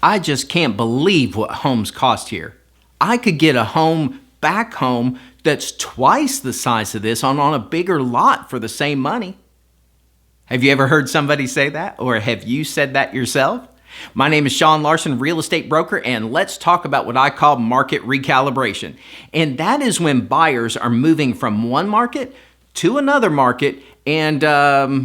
I just can't believe what homes cost here. I could get a home back home that's twice the size of this on a bigger lot for the same money. Have you ever heard somebody say that? Or have you said that yourself? My name is Sean Larson, real estate broker, and let's talk about what I call market recalibration. And that is when buyers are moving from one market to another market and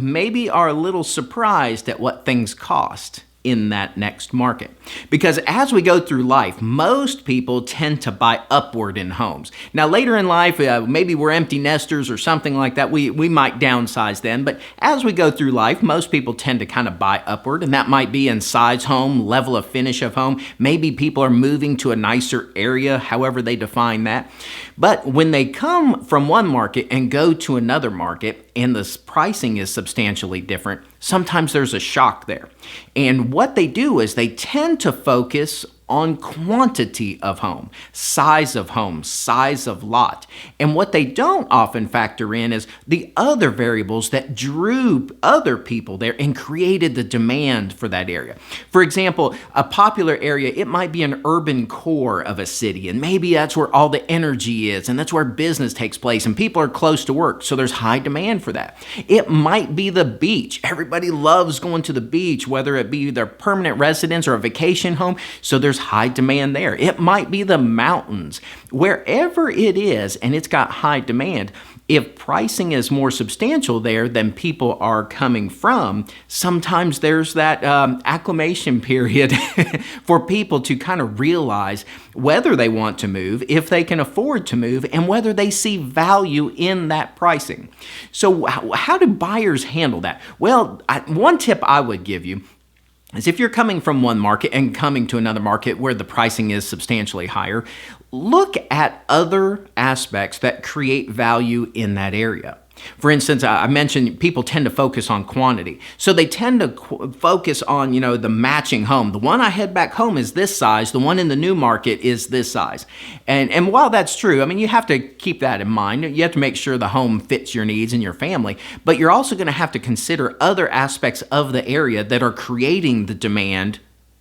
maybe are a little surprised at what things cost in that next market. Because as we go through life, most people tend to buy upward in homes. Now later in life, maybe we're empty nesters or something like that. We might downsize then, but as we go through life, most people tend to kind of buy upward, and that might be in size home, level of finish of home. Maybe people are moving to a nicer area, however they define that. But when they come from one market and go to another market, and the pricing is substantially different, sometimes there's a shock there. And what they do is they tend to focus on quantity of home, size of lot. And what they don't often factor in is the other variables that drew other people there and created the demand for that area. For example, a popular area, it might be an urban core of a city, and maybe that's where all the energy is, and that's where business takes place, and people are close to work, so there's high demand for that. It might be the beach. Everybody loves going to the beach, whether it be their permanent residence or a vacation home, so there's high demand there. It might be the mountains. Wherever it is and it's got high demand, if pricing is more substantial there than people are coming from, sometimes there's that acclimation period for people to kind of realize whether they want to move, if they can afford to move, and whether they see value in that pricing. So how do buyers handle that? Well, one tip I would give you is if you're coming from one market and coming to another market where the pricing is substantially higher, look at other aspects that create value in that area. For instance, I mentioned people tend to focus on quantity. So they tend to focus on, the matching home. The one I head back home is this size. The one in the new market is this size. And while that's true, you have to keep that in mind. You have to make sure the home fits your needs and your family. But you're also going to have to consider other aspects of the area that are creating the demand,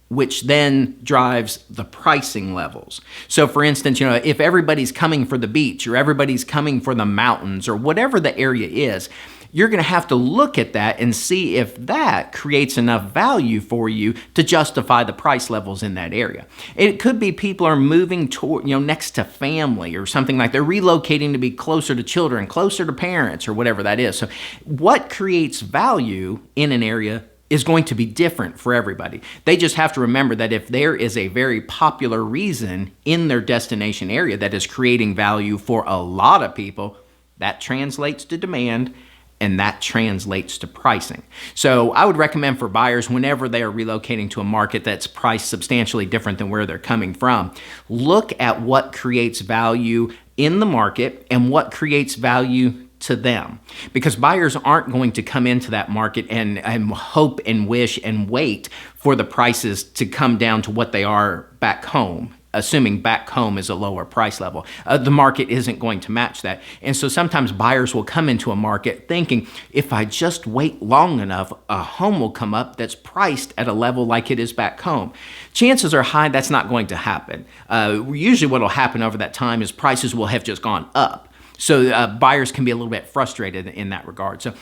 which then drives the pricing levels. So for instance, if everybody's coming for the beach or everybody's coming for the mountains or whatever the area is, you're going to have to look at that and see if that creates enough value for you to justify the price levels in that area. It could be people are moving toward, next to family or something like they're relocating to be closer to children, closer to parents or whatever that is. So what creates value in an area is going to be different for everybody. They just have to remember that if there is a very popular reason in their destination area that is creating value for a lot of people, that translates to demand and that translates to pricing. So I would recommend for buyers, whenever they are relocating to a market that's priced substantially different than where they're coming from, look at what creates value in the market and what creates value to them, because buyers aren't going to come into that market and hope and wish and wait for the prices to come down to what they are back home, assuming back home is a lower price level. The market isn't going to match that. And so sometimes buyers will come into a market thinking, if I just wait long enough, a home will come up that's priced at a level like it is back home. Chances are high that's not going to happen. Usually what will happen over that time is prices will have just gone up. So buyers can be a little bit frustrated in that regard. So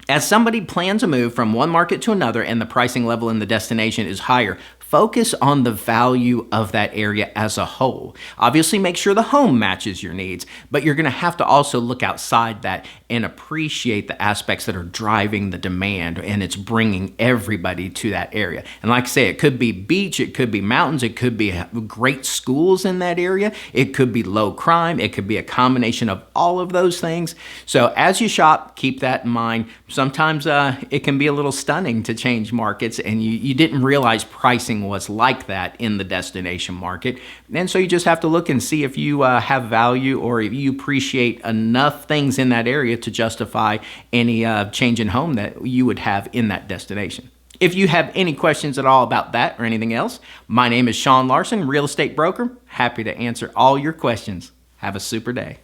as somebody plans a move from one market to another and the pricing level in the destination is higher, focus on the value of that area as a whole. Obviously, make sure the home matches your needs, but you're going to have to also look outside that and appreciate the aspects that are driving the demand, and it's bringing everybody to that area. And like I say, it could be beach, it could be mountains, it could be great schools in that area, it could be low crime, it could be a combination of all of those things. So as you shop, keep that in mind. Sometimes it can be a little stunning to change markets, and you didn't realize pricing was like that in the destination market. And so you just have to look and see if you have value or if you appreciate enough things in that area to justify any change in home that you would have in that destination. If you have any questions at all about that or anything else, my name is Sean Larson, real estate broker. Happy to answer all your questions. Have a super day.